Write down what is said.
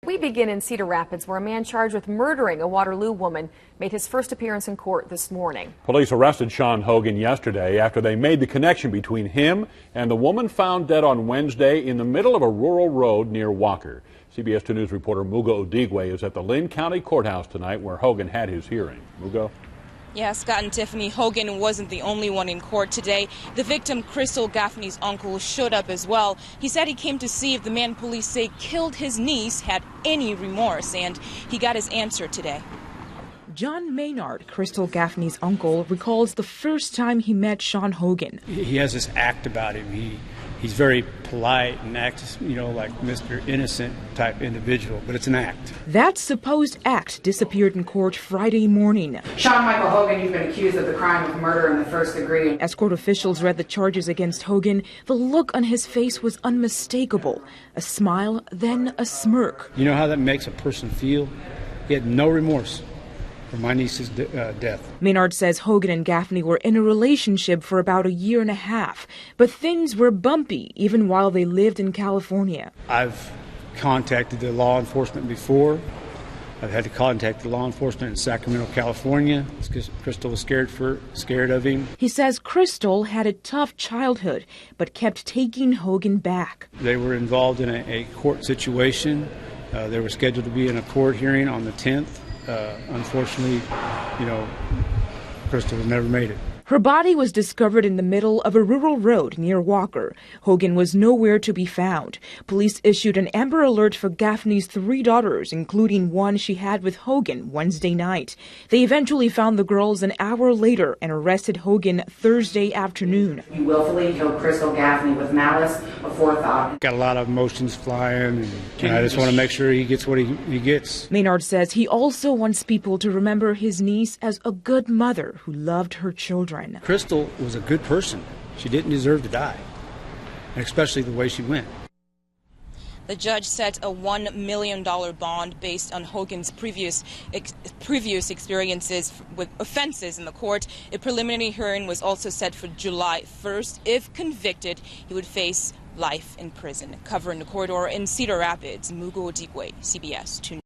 We begin in Cedar Rapids, where a man charged with murdering a Waterloo woman made his first appearance in court this morning. Police arrested Shaun Hogan yesterday after they made the connection between him and the woman found dead on Wednesday in the middle of a rural road near Walker. CBS 2 News reporter Mugo Odigwe is at the Lynn County Courthouse tonight, where Hogan had his hearing. Mugo? Yeah, Scott and Tiffany, Hogan wasn't the only one in court today. The victim, Crystal Gaffney's uncle, showed up as well. He said he came to see if the man police say killed his niece had any remorse, and he got his answer today. John Maynard, Crystal Gaffney's uncle, recalls the first time he met Shaun Hogan. He has this act about him. He's very polite and acts, like Mr. Innocent type individual, but it's an act. That supposed act disappeared in court Friday morning. Shaun Michael Hogan, you've been accused of the crime of murder in the first degree. As court officials read the charges against Hogan, the look on his face was unmistakable. A smile, then a smirk. You know how that makes a person feel? He had no remorse for my niece's death. Maynard says Hogan and Gaffney were in a relationship for about a year and a half, but things were bumpy even while they lived in California. I've contacted the law enforcement before. I've had to contact the law enforcement in Sacramento, California, because Crystal was scared of him. He says Crystal had a tough childhood, but kept taking Hogan back. They were involved in a court situation. They were scheduled to be in a court hearing on the 10th. Unfortunately, Crystal never made it. Her body was discovered in the middle of a rural road near Walker. Hogan was nowhere to be found. Police issued an Amber Alert for Gaffney's 3 daughters, including one she had with Hogan Wednesday night. They eventually found the girls an hour later and arrested Hogan Thursday afternoon. You willfully killed Crystal Gaffney with malice aforethought. Got a lot of emotions flying, and I just want to make sure he gets what he gets. Maynard says he also wants people to remember his niece as a good mother who loved her children. Crystal was a good person. She didn't deserve to die, and especially the way she went. The judge set a $1 million bond based on Hogan's previous experiences with offenses in the court. A preliminary hearing was also set for July 1st. If convicted, he would face life in prison. Covering the corridor in Cedar Rapids, Mugo Odigwe, CBS 2 News.